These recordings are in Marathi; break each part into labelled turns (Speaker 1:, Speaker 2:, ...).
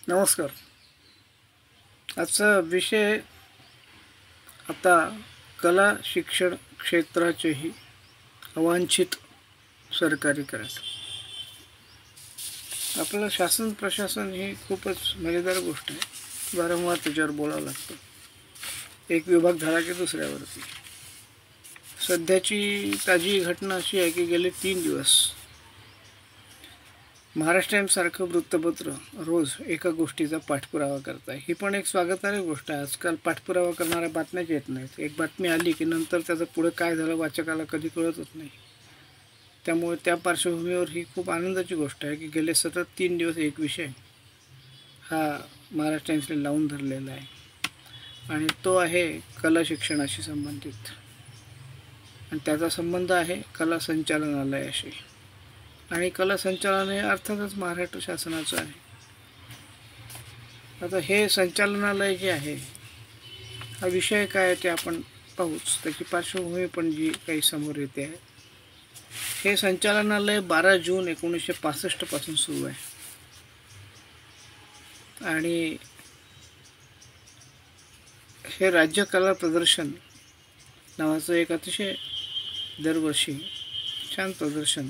Speaker 1: नमस्कार. आजचा विषय आता कला शिक्षण क्षेत्राचेही अवांछित सरकारीकरण. आपलं शासन प्रशासन ही खूपच मजेदार गोष्ट आहे. वारंवार त्याच्यावर बोलावं लागतं. एक विभाग झाला की दुसऱ्यावरती. सध्याची ताजी घटना अशी आहे की गेले 3 दिवस महाराष्ट्र टाइम्ससारखं वृत्तपत्र रोज एका गोष्टीचा पाठपुरावा करत आहे. ही पण एक स्वागतार्ह गोष्ट आहे. आजकाल पाठपुरावा करणाऱ्या बातम्याच येत नाहीत. एक बातमी आली की नंतर त्याचं पुढे काय झालं वाचकाला कधी कळतच नाही. त्यामुळे त्या पार्श्वभूमीवर ही खूप आनंदाची गोष्ट आहे की गेले सतत 3 दिवस एक विषय हा महाराष्ट्र टाइम्सने लावून धरलेला आहे आणि तो आहे कला शिक्षणाशी संबंधित. आणि त्याचा संबंध आहे कला संचालनालयाशी. आणि कला संचालनालय अर्थातच महाराष्ट्र शासनाचं आहे. आता हे संचालनालय जे आहे हा विषय काय आहे ते आपण पाहूच. त्याची पार्श्वभूमी पण जी काही समोर येते आहे. हे संचालनालय 12 जून 1965 पासून सुरू आहे आणि हे राज्य कला प्रदर्शन नावाचं एक अतिशय दरवर्षी छान प्रदर्शन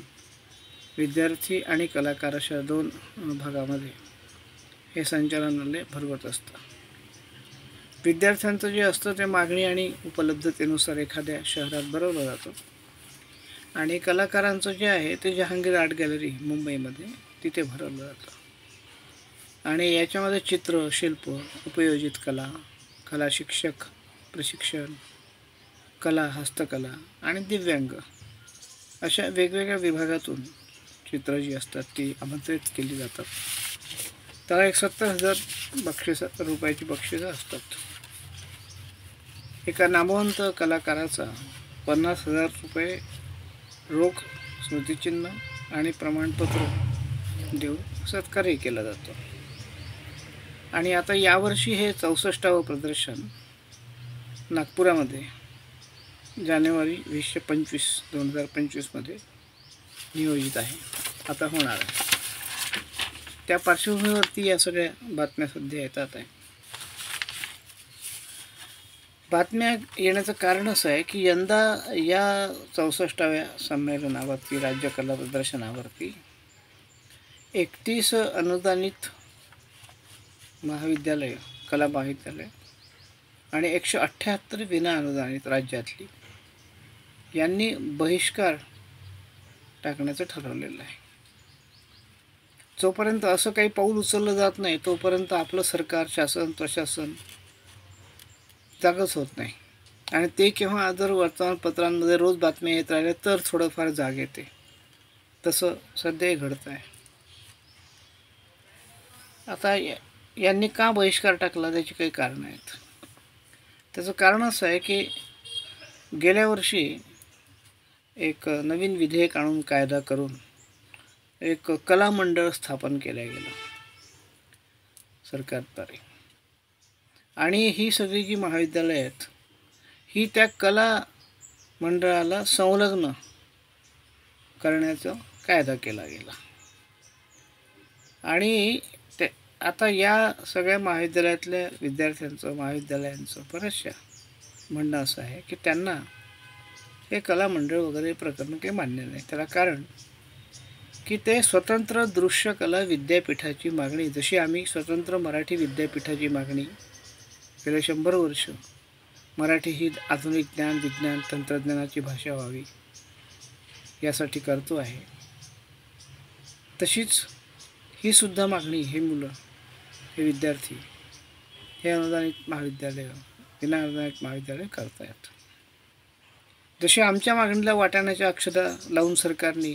Speaker 1: विद्यार्थी आणि कलाकार अशा 2 भागामध्ये हे संचालनालय भरवत असतं. विद्यार्थ्यांचं जे असतं ते मागणी आणि उपलब्धतेनुसार एखाद्या शहरात भरवलं जातं आणि कलाकारांचं जे आहे ते जहांगीर आर्ट गॅलरी मुंबईमध्ये तिथे भरवलं जातं. आणि याच्यामध्ये चित्र, शिल्प, उपयोजित कला, कला शिक्षक प्रशिक्षण, कला हस्तकला आणि दिव्यांग अशा वेगवेगळ्या विभागातून चित्र जी असतात ती आमंत्रित केली जातात. त्याला एक 70,000 रुपयाची बक्षिसं असतात. एका नामवंत कलाकाराचा 50,000 रुपये रोख स्मृतिचिन्ह आणि प्रमाणपत्र देऊन सत्कारही केला जातो. आणि आता यावर्षी हे 64वं प्रदर्शन नागपुरामध्ये जानेवारी 2025 मध्ये नियोजित आहे. आता होणार आहे. त्या पार्श्वभूमीवरती या सगळ्या बातम्या सध्या येतात आहे. बातम्या येण्याचं कारण असं आहे की यंदा या 64व्या संमेलनावरती राज्य कला प्रदर्शनावरती 31 अनुदानित महाविद्यालय कला महाविद्यालय आणि 178 विना अनुदानित राज्यातली यांनी बहिष्कार टाकण्याचं ठरवलेलं आहे. जोपर्यंत असं काही पाऊल उचललं जात नाही तोपर्यंत आपलं सरकार शासन प्रशासन जागच होत नाही. आणि ते केव्हा जर वर्तमानपत्रांमध्ये रोज बातम्या येत राहिल्या तर थोडंफार जाग येते. तसं सध्याही घडतं आहे. आता यांनी का बहिष्कार टाकला त्याची काही कारणं आहेत. त्याचं कारण असं आहे की गेल्या वर्षी एक नवीन विधेयक आणून कायदा करून एक कला मंडळ स्थापन केलं गेलं सरकारद्वारे. आणि ही सगळी जी महाविद्यालय आहेत ही त्या कला मंडळाला संलग्न करण्याचा कायदा केला गेला. आणि ते आता या सगळ्या महाविद्यालयातल्या विद्यार्थ्यांचं महाविद्यालयांचं बऱ्याचशा म्हणणं असं आहे की त्यांना हे कला मंडळ वगैरे प्रकरण काही मान्य नाही. त्याला कारण की ते स्वतंत्र दृश्य कला विद्यापीठाची मागणी, जशी आम्ही स्वतंत्र मराठी विद्यापीठाची मागणी गेले 100 वर्ष मराठी ही आधुनिक ज्ञान विज्ञान तंत्रज्ञानाची भाषा व्हावी यासाठी करतो आहे, तशीच ही सुद्धा मागणी हे मुलं हे विद्यार्थी हे अनुदानित महाविद्यालय विना अनुदानित महाविद्यालय करत आहेत. जशी आमच्या मागणीला वाटाण्याच्या अक्षता लावून सरकारने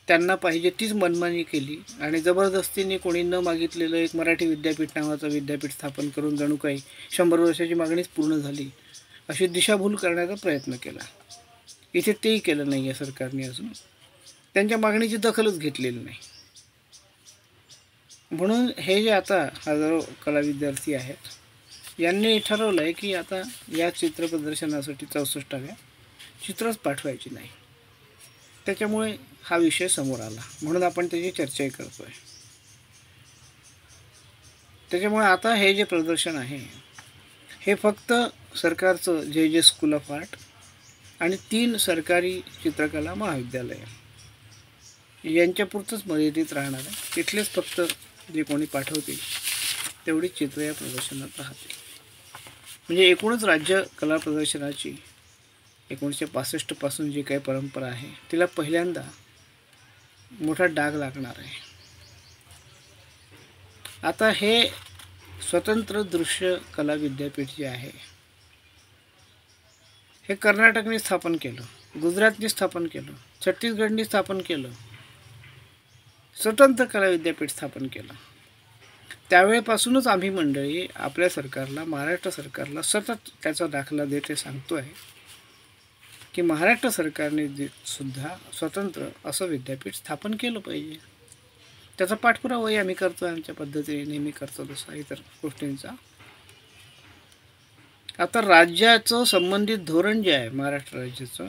Speaker 1: त्यांना पाहिजे तीच मनमानी केली आणि जबरदस्तीने कोणी न मागितलेलं एक मराठी विद्यापीठ नावाचं विद्यापीठ स्थापन करून जणू काही 100 वर्षाची मागणीच पूर्ण झाली अशी दिशाभूल करण्याचा प्रयत्न केला. इथे तेही केलं नाही आहे सरकारने. अजून त्यांच्या मागणीची दखलच घेतलेली नाही. म्हणून हे जे आता हजारो कला विद्यार्थी आहेत यांनी ठरवलं आहे की आता या चित्र प्रदर्शनासाठी 64व्या चित्रच पाठवायची नाही. त्याच्यामुळे हा विषय समोर आला म्हणून आपण त्याची चर्चाही करतो आहे. त्याच्यामुळे आता हे जे प्रदर्शन आहे हे फक्त सरकारचं जे स्कूल ऑफ आर्ट आणि 3 सरकारी चित्रकला महाविद्यालय यांच्यापुरतंच मर्यादित राहणार आहे. तिथलेच फक्त जे कोणी पाठवतील तेवढी चित्र या प्रदर्शनात राहतील. म्हणजे एकूणच राज्य कला प्रदर्शनाची 1965 पासून जी काही परंपरा आहे तिला पहिल्यांदा मोठा डाग लागणार आहे. आता हे स्वतंत्र दृश्य कला विद्यापीठ जे आहे हे कर्नाटकने स्थापन केलं, गुजरातने स्थापन केलं, छत्तीसगडने स्थापन केलं, स्वतंत्र कला विद्यापीठ स्थापन केलं. त्यावेळेपासूनच आम्ही मंडळी आपल्या सरकारला, महाराष्ट्र सरकारला सतत त्याचा दाखला देते सांगतो आहे की महाराष्ट्र सरकारने सुद्धा स्वतंत्र असं विद्यापीठ स्थापन केलं पाहिजे. त्याचा पाठपुरावाही आम्ही करतो, आमच्या पद्धतीने नेहमी करतो तसा इतर गोष्टींचा. आता राज्याचं संबंधित धोरण जे आहे महाराष्ट्र राज्याचं,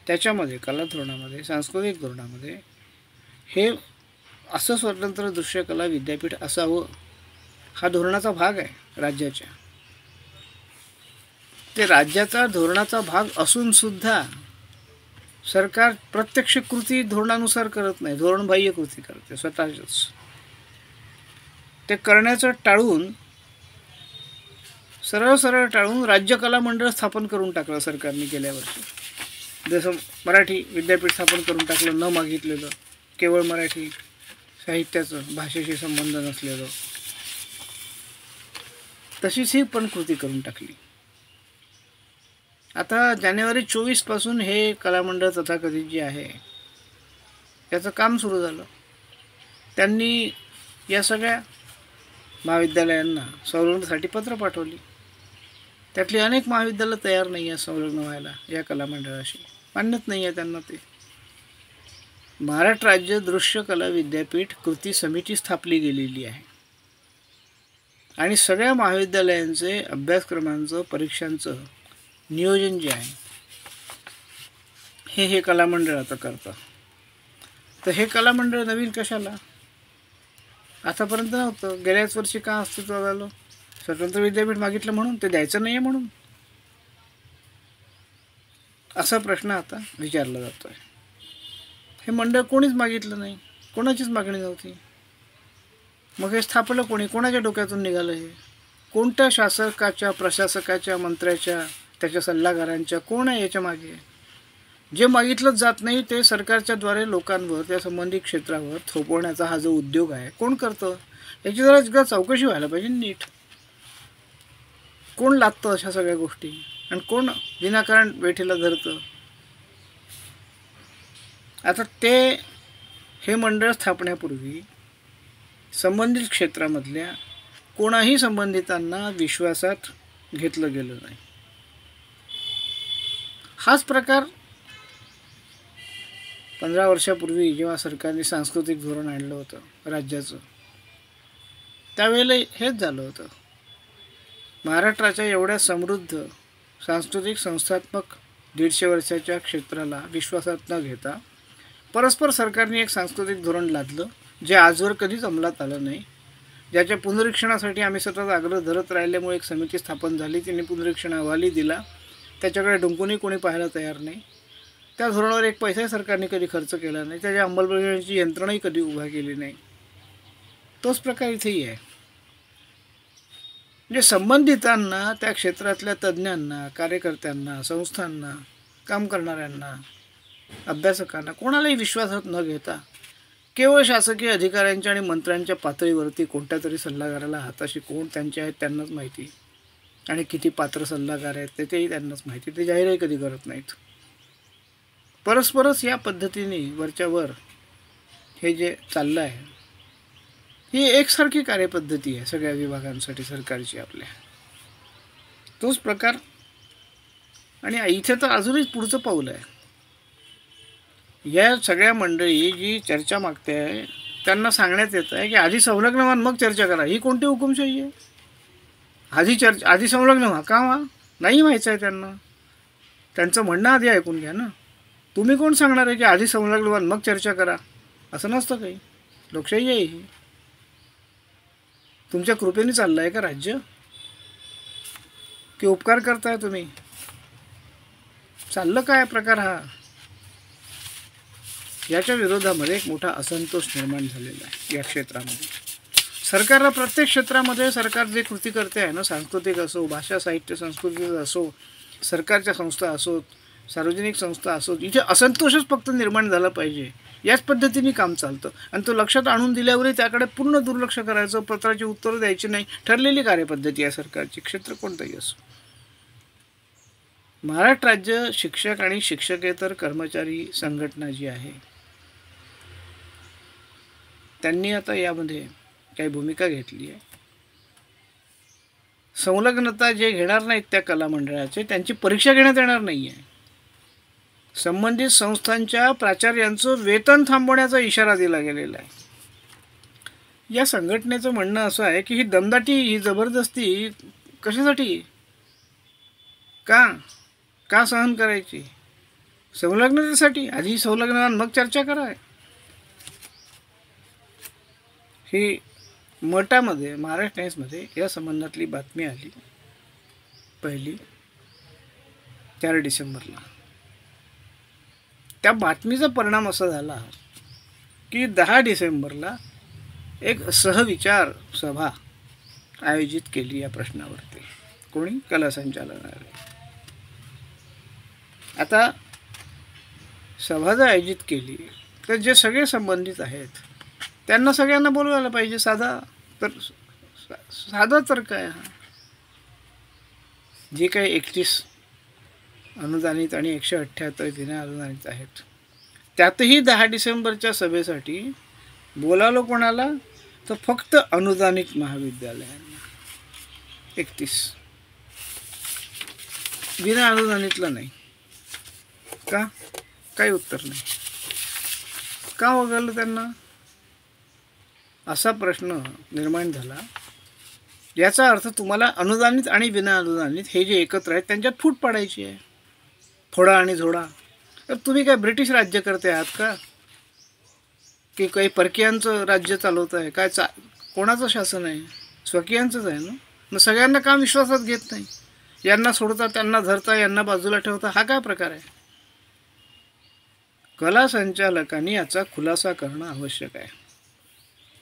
Speaker 1: त्याच्यामध्ये कला धोरणामध्ये, सांस्कृतिक धोरणामध्ये हे असं स्वतंत्र दृश्यकला विद्यापीठ असावं हा धोरणाचा भाग आहे राज्याच्या. ते राज्याचा धोरणाचा भाग असूनसुद्धा सरकार प्रत्यक्ष कृती धोरणानुसार करत नाही, धोरणबाह्य कृती करते स्वतःच. ते करण्याचं टाळून, सरळ टाळून राज्य कला मंडळ स्थापन करून टाकलं सरकारने गेल्या वर्षी. जसं मराठी विद्यापीठ स्थापन करून टाकलं न मागितलेलं, केवळ मराठी साहित्याचं, भाषेशी संबंध नसलेलं, तशीच ही पण कृती करून टाकली. आता जानेवारी 24 पासून हे कलामंडळ तथाकथित जे आहे याचं काम सुरू झालं. त्यांनी या सगळ्या महाविद्यालयांना संलग्नासाठी पत्र पाठवली. त्यातली अनेक महाविद्यालय तयार नाही आहे संलग्न व्हायला या कलामंडळाशी, मान्यच नाही आहे त्यांना. ते महाराष्ट्र राज्य दृश्य कला विद्यापीठ कृती समिती स्थापली गेलेली आहे आणि सगळ्या महाविद्यालयांचे अभ्यासक्रमांचं, परीक्षांचं नियोजन जे आहे हे कलामंडळ आता करतं. तर हे कलामंडळ नवीन कशाला? आतापर्यंत नव्हतं. गेल्याच वर्षी का अस्तित्वात आलं? स्वतंत्र विद्यापीठ मागितलं म्हणून, ते द्यायचं नाही आहे म्हणून, असा प्रश्न आता विचारला जातो आहे. हे मंडळ कोणीच मागितलं नाही, कोणाचीच मागणी नव्हती. मग हे स्थापलं कोणी? कोणाच्या डोक्यातून निघालं हे? कोणत्या शासकाच्या, प्रशासकाच्या, मंत्र्याच्या, त्याच्या सल्लागारांच्या, कोण आहे याच्या मागे? जे मागितलंच जात नाही ते सरकारच्या द्वारे लोकांवर, त्या संबंधित क्षेत्रावर थोपवण्याचा हा जो उद्योग आहे कोण करतं? याची जरा चौकशी व्हायला पाहिजे नीट. कोण लागतं अशा सगळ्या गोष्टी आणि कोण विनाकारण वेठीला धरतं? आता हे मंडळ स्थापण्यापूर्वी संबंधित क्षेत्रामधल्या कोणाही संबंधितांना विश्वासात घेतलं गेलं नाही. हाच प्रकार 15 वर्षापूर्वी जेव्हा सरकारने सांस्कृतिक धोरण आणलं होतं राज्याचं, त्यावेळेला हेच झालं होतं. महाराष्ट्राच्या एवढ्या समृद्ध सांस्कृतिक संस्थात्मक 150 वर्षाच्या क्षेत्राला विश्वासात न घेता परस्पर सरकारने एक सांस्कृतिक धोरण लादलं जे आजवर कधीच अंमलात आलं नाही. ज्याच्या पुनरीक्षणासाठी आम्ही सतत आग्रह धरत राहिल्यामुळे एक समिती स्थापन झाली, तिने पुनरीक्षण अहवालही दिला, त्याच्याकडे डुंकूनही कोणी पाहायला तयार नाही. त्या धोरणावर एक पैसाही सरकारने कधी खर्च केला नाही, त्याच्या अंमलबजावणीची यंत्रणाही कधी उभा केली नाही. तोच प्रकार इथेही आहे. म्हणजे संबंधितांना, त्या क्षेत्रातल्या तज्ज्ञांना, कार्यकर्त्यांना, संस्थांना, काम करणाऱ्यांना, अभ्यासकांना कोणालाही विश्वासात न घेता केवळ शासकीय अधिकाऱ्यांच्या आणि मंत्र्यांच्या पातळीवरती कोणत्या तरी सल्लागाराला हाताशी कोण त्यांचे आहेत त्यांनाच माहिती, आणि किती पात्र सल्लागार आहेत तेही त्यांनाच माहिती, ते जाहीरही कधी करत नाहीत. परस्परच या पद्धतीने वरच्यावर हे जे चाललं आहे ही एकसारखी कार्यपद्धती आहे सगळ्या विभागांसाठी सरकारची आपल्या. तोच प्रकार. आणि इथे तर अजूनही पुढचं पाऊल आहे. या सगळ्या मंडळी जी चर्चा मागते आहे त्यांना सांगण्यात येतं आहे की आधी संलग्न व्हा मग चर्चा करा. ही कोणती हुकुमशाही आहे? आधी संलग्न व्हा का व्हा? नाही व्हायचं आहे त्यांना. त्यांचं म्हणणं आधी ऐकून घ्या ना. तुम्ही कोण सांगणार आहे की आधी संलग्न व्हा मग चर्चा करा? असं नसतं काही. लोकशाही आहे ही. तुमच्या कृपेने चाललं आहे का राज्य, की उपकार करताय तुम्ही? चाललं काय प्रकार हा? याच्या विरोधामध्ये एक मोठा असंतोष निर्माण झालेला आहे या क्षेत्रामध्ये. सरकारला प्रत्येक क्षेत्रामध्ये सरकार जे कृती करते आहे ना, सांस्कृतिक असो, भाषा साहित्य संस्कृती असो, सरकारच्या संस्था असोत, सार्वजनिक संस्था असोत, इथे असंतोषच फक्त निर्माण झाला पाहिजे, याच पद्धतीने काम चालतं. आणि तो लक्षात आणून दिल्यावरही त्याकडे पूर्ण दुर्लक्ष करायचं, पत्राची उत्तरं द्यायची नाही, ठरलेली कार्यपद्धती आहे सरकारची, क्षेत्र कोणतंही असो. महाराष्ट्र राज्य शिक्षक आणि शिक्षकेतर कर्मचारी संघटना जी आहे, त्यांनी आता यामध्ये काही भूमिका घेतली आहे. संलग्नता जे घेणार नाहीत त्या कला मंडळाचे, त्यांची परीक्षा घेण्यात येणार नाही आहे. संबंधित संस्थांच्या प्राचार्यांचं वेतन थांबवण्याचा इशारा दिला गेलेला आहे. या संघटनेचं म्हणणं असं आहे की ही दमदाटी, ही जबरदस्ती कशासाठी, का सहन करायची? संलग्नतेसाठी. आधी संलग्न मग चर्चा करा. ही मठामध्ये, महाराष्ट्र टाइम्समध्ये या संबंधातली बातमी आली पहिली 4 डिसेंबरला. त्या बातमीचा परिणाम असा झाला की 10 डिसेंबरला एक सहविचार सभा आयोजित केली या प्रश्नावरती. कोणी? कला संचालनालय. आता सभा जर आयोजित केली तर जे सगळे संबंधित आहेत त्यांना सगळ्यांना बोलवायला पाहिजे. साधा तर काय, हा जे काही 31 अनुदानित आणि 178 विना अनुदानित आहेत, त्यातही 10 डिसेंबरच्या सभेसाठी बोलावलं कोणाला? तर फक्त अनुदानित महाविद्यालयांना. 31 विना अनुदानितला नाही. का? काही उत्तर नाही. का वगळलं त्यांना? असा प्रश्न निर्माण झाला. याचा अर्थ तुम्हाला अनुदानित आणि विना अनुदानित हे जे एकत्र आहेत त्यांच्यात फूट पाडायची आहे, फोडा आणि झोडा. तर तुम्ही काय ब्रिटिश राज्यकर्ते आहात का, की काही परकीयांचं राज्य चालवत आहे काय? कोणाचं शासन आहे? स्वकीयांचंच आहे ना. मग सगळ्यांना काम विश्वासात घेत नाही, यांना सोडता त्यांना धरता, यांना बाजूला ठेवता, हा काय प्रकार आहे? कला संचालकांनी याचा खुलासा करणं आवश्यक आहे.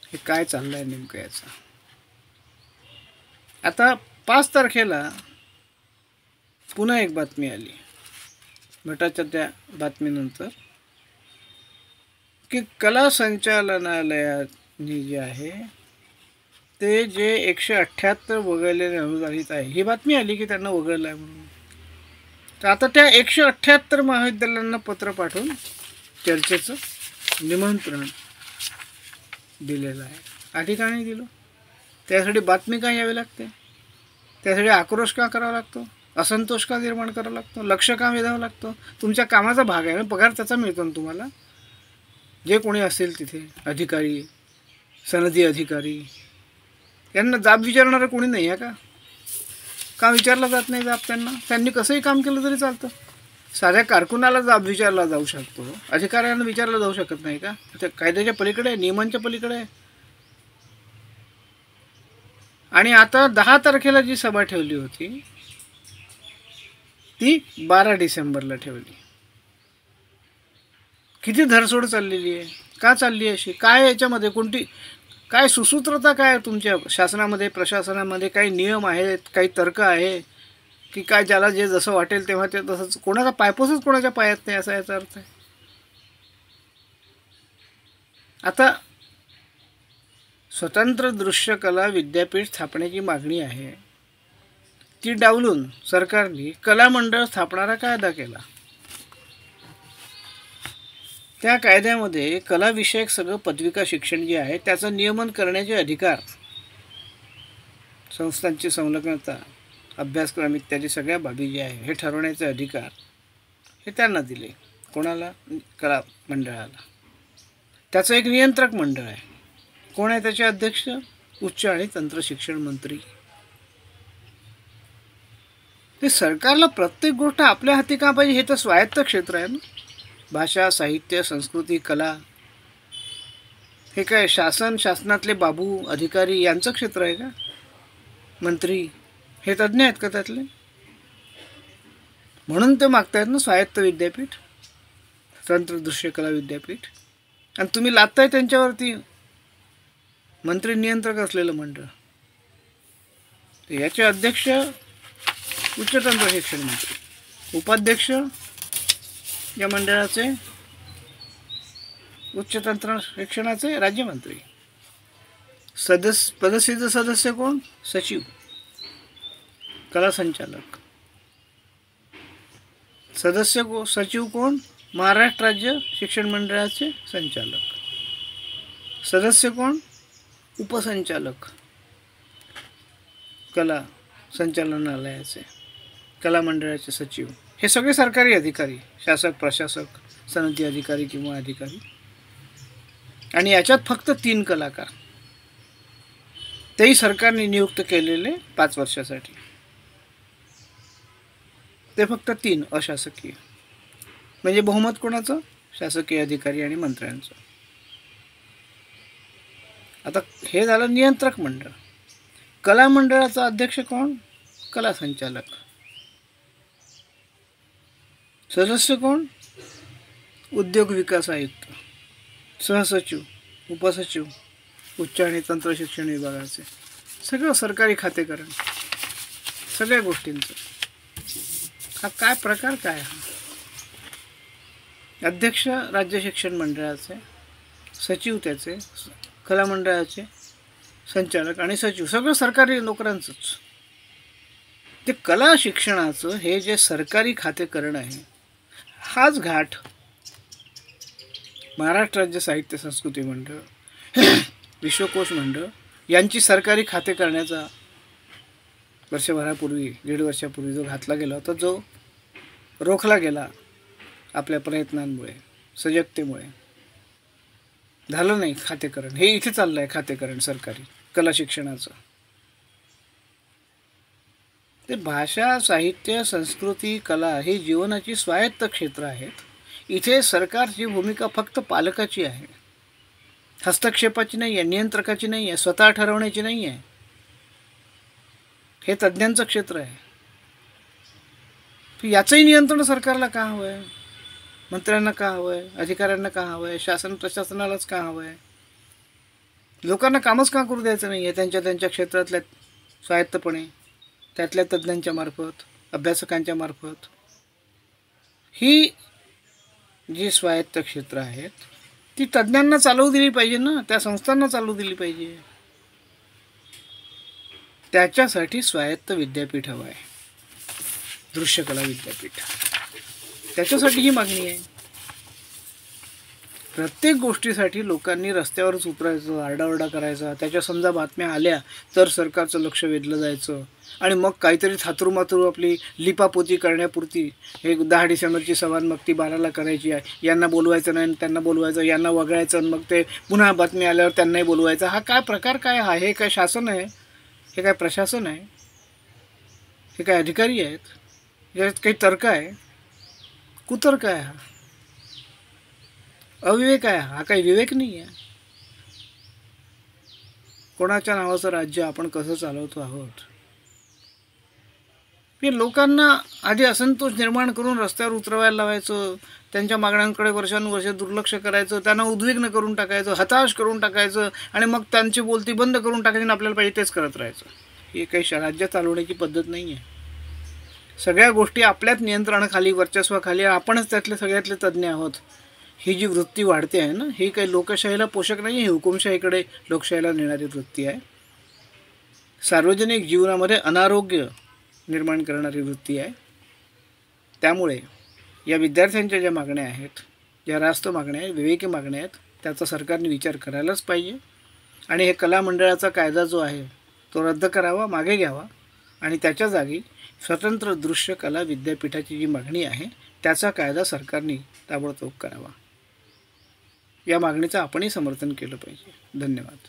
Speaker 1: हे काय चाललं आहे नेमकं याचं. आता 5 तारखेला पुन्हा एक बातमी आली मठाच्या त्या बातमीनंतर, की कला संचालनालयाने जे आहे ते जे 178 वगळलेले अनुदानित आहे, ही बातमी आली की त्यांना वगळलं आहे म्हणून. तर आता त्या 178 महाविद्यालयांना पत्र पाठवून चर्चेचं निमंत्रण दिलेलं आहे. अधिकाऱ्यांनी दिलं. त्यासाठी बातमी का यावी लागते? त्यासाठी आक्रोश का करावा लागतो? असंतोष का निर्माण करावा लागतो? लक्ष का वेधावं लागतं? तुमच्या कामाचा भाग आहे ना, पगार त्याचा मिळतो ना तुम्हाला. जे कोणी असेल तिथे अधिकारी, सनदी अधिकारी, यांना जाब विचारणारं कोणी नाही आहे का? का विचारला जात नाही जाब त्यांना? त्यांनी कसंही काम केलं तरी चालतं. साध्या कारकुनाला जाब विचारला जाऊ शकतो, अधिकाऱ्यांना विचारला जाऊ शकत नाही का? त्या कायद्याच्या पलीकडे आहे, नियमांच्या पलीकडे आहे. आणि आता 10 तारखेला जी सभा ठेवली होती ती 12 डिसेंबरला ठेवली. किती धरसोड चाललेली आहे? का चालली आहे अशी? काय याच्यामध्ये कोणती काय सुसूत्रता काय तुमच्या शासनामध्ये, प्रशासनामध्ये? काही नियम आहेत, काही तर्क आहे की काय? ज्याला जे जसं वाटेल तेव्हा ते तसंच, कोणाचा पायपोसच कोणाच्या पायात नाही असा याचा अर्थ आहे. आता स्वतंत्र दृश्य कला विद्यापीठ स्थापनेची मागणी आहे, ती डावलून सरकारने कला मंडळ स्थापणारा कायदा केला. त्या कायद्यामध्ये कलाविषयक सगळं पदविका शिक्षण जे आहे त्याचं नियमन करण्याचे अधिकार, संस्थांची संलग्नता, अभ्यासक्रम इत्यादी सगळ्या बाबी जे आहे हे ठरवण्याचे अधिकार हे त्यांना दिले. कोणाला? कला मंडळाला. त्याचं एक नियंत्रक मंडळ आहे. कोण आहे त्याचे अध्यक्ष? उच्च आणि तंत्र शिक्षण मंत्री. ते सरकारला प्रत्येक गोष्ट आपल्या हाती का पाहिजे? हे तर स्वायत्त क्षेत्र आहे ना. भाषा, साहित्य, संस्कृती, कला हे काय शासनातले बाबू अधिकारी यांचं क्षेत्र आहे का? मंत्री हे तज्ज्ञ आहेत का त्यातले? म्हणून ते मागतायत ना स्वायत्त विद्यापीठ, स्वतंत्र दृश्य कला विद्यापीठ, आणि तुम्ही लादताय त्यांच्यावरती मंत्री नियंत्रक असलेलं मंडळ. याचे अध्यक्ष उच्चतंत्र शिक्षण मंत्री, उपाध्यक्ष या मंडळाचे उच्चतंत्र शिक्षणाचे राज्यमंत्री, पदसिद्ध सदस्य कोण? सचिव, कला संचालक. सचिव कोण? महाराष्ट्र राज्य शिक्षण मंडळाचे संचालक. सदस्य कोण? उपसंचालक कला संचालनालयाचे, कला मंडळाचे सचिव. हे सगळे सरकारी अधिकारी, शासक, प्रशासक, सनदी अधिकारी किंवा अधिकारी. आणि याच्यात फक्त 3 कलाकार, तेही सरकारने नियुक्त केलेले 5 वर्षासाठी. ते फक्त 3 अशासकीय. म्हणजे बहुमत कोणाचं? शासकीय अधिकारी आणि मंत्र्यांचं. आता हे झालं नियंत्रक मंडळ. कला मंडळाचा अध्यक्ष कोण? कला संचालक. सदस्य कोण? उद्योग विकास आयुक्त, सहसचिव, उपसचिव, उच्च आणि तंत्र शिक्षण विभागाचे. सगळं सरकारी खातेकरण, सगळ्या गोष्टींचं. हा काय प्रकार काय? हा अध्यक्ष राज्य शिक्षण मंडळाचे, सचिव त्याचे, कला मंडळाचे संचालक आणि सचिव, सगळं सरकारी नोकरांचंच. ते कला शिक्षणाचं हे जे सरकारी खातेकरण आहे, हाच घाट महाराष्ट्र राज्य साहित्य संस्कृती मंडळ, विश्वकोश मंडळ यांची सरकारी खाते करण्याचा वर्षभरापूर्वी, 1.5 वर्षापूर्वी जो घातला गेला होता, जो रोखला गेला आपल्या प्रयत्नांमुळे, सजगतेमुळे, झालं नाही खातेकरण. हे इथे चाललं आहे खातेकरण सरकारी कला शिक्षणाचं. ते भाषा, साहित्य, संस्कृती, कला ही जीवनाची स्वायत्त क्षेत्र आहेत. इथे सरकारची भूमिका फक्त पालकाची आहे, हस्तक्षेपाची नाही आहे, नियंत्रकाची नाही आहे, स्वतः ठरवण्याची नाही आहे. हे तज्ज्ञांचं क्षेत्र आहे. याचंही नियंत्रण सरकारला का हवं आहे? मंत्र्यांना का हवं आहे? अधिकाऱ्यांना का हवं आहे? शासन प्रशासनालाच का हवं आहे? लोकांना कामच का करू द्यायचं नाही आहे त्यांच्या क्षेत्रातल्या स्वायत्तपणे, त्यातल्या तज्ज्ञांच्या मार्फत, अभ्यासकांच्या मार्फत? ही जी स्वायत्त क्षेत्र आहेत ती तज्ज्ञांना चालवू दिली पाहिजे ना, त्या संस्थांना चालवू दिली पाहिजे. त्याच्यासाठी स्वायत्त विद्यापीठ हवं आहे, दृश्यकला विद्यापीठ. त्याच्यासाठी ही मागणी आहे. प्रत्येक गोष्टीसाठी लोकांनी रस्त्यावरच उतरायचं, आरडाओरडा करायचा, त्याच्या समजा बातम्या आल्या तर सरकारचं लक्ष वेधलं जायचं, आणि मग काहीतरी थातरू आपली लिपापोती करण्यापुरती हे 10 डिसेंबरची सभा मग ती 12ला करायची आहे, यांना बोलवायचं नाही, त्यांना बोलवायचं, यांना वगळायचं, मग ते पुन्हा बातमी आल्यावर त्यांनाही बोलवायचं. हा काय प्रकार काय? हा हे काय शासन आहे? हे काय प्रशासन आहे? हे काय अधिकारी आहेत? याच्यात काही तर्क आहे? कुतर्क आहे? हा अविवेक आहे. हा काही विवेक नाही आहे. कोणाच्या नावाचं राज्य आपण कसं चालवतो आहोत? हे लोकांना आधी असंतोष निर्माण करून रस्त्यावर उतरवायला लावायचं, त्यांच्या मागण्यांकडे वर्षानुवर्षे दुर्लक्ष करायचं, त्यांना उद्विग्न करून टाकायचं, हताश करून टाकायचं, आणि मग त्यांची बोलती बंद करून टाकायची आणि आपल्याला पाहिजे तेच करत राहायचं. ही काही राज्य चालवण्याची पद्धत नाही आहे. सगळ्या गोष्टी आपल्याच नियंत्रणाखाली, वर्चस्वाखाली, आपणच त्यातले सगळ्यातले तज्ज्ञ आहोत. ही जी वृत्ती वाढते आहे ना, ही काही लोकशाहीला पोषक नाही आहे, ही हुकुमशाहीकडे, लोकशाहीला नेणारी वृत्ती आहे. सार्वजनिक जीवनामध्ये अनारोग्य निर्माण करणारी वृत्ती आहे. त्यामुळे या विद्यार्थ्यांच्या ज्या मागण्या आहेत, ज्या रास्त मागण्या आहेत, विवेकी मागण्या आहेत, त्याचा सरकारने विचार करायलाच पाहिजे. आणि हे कला मंडळाचा कायदा जो आहे तो रद्द करावा, मागे घ्यावा, आणि त्याच्या जागी स्वतंत्र दृश्य कला विद्यापीठाची जी मागणी आहे त्याचा कायदा सरकारने ताबडतोब करावा. या मागणीचं आपणही समर्थन केलं पाहिजे. धन्यवाद.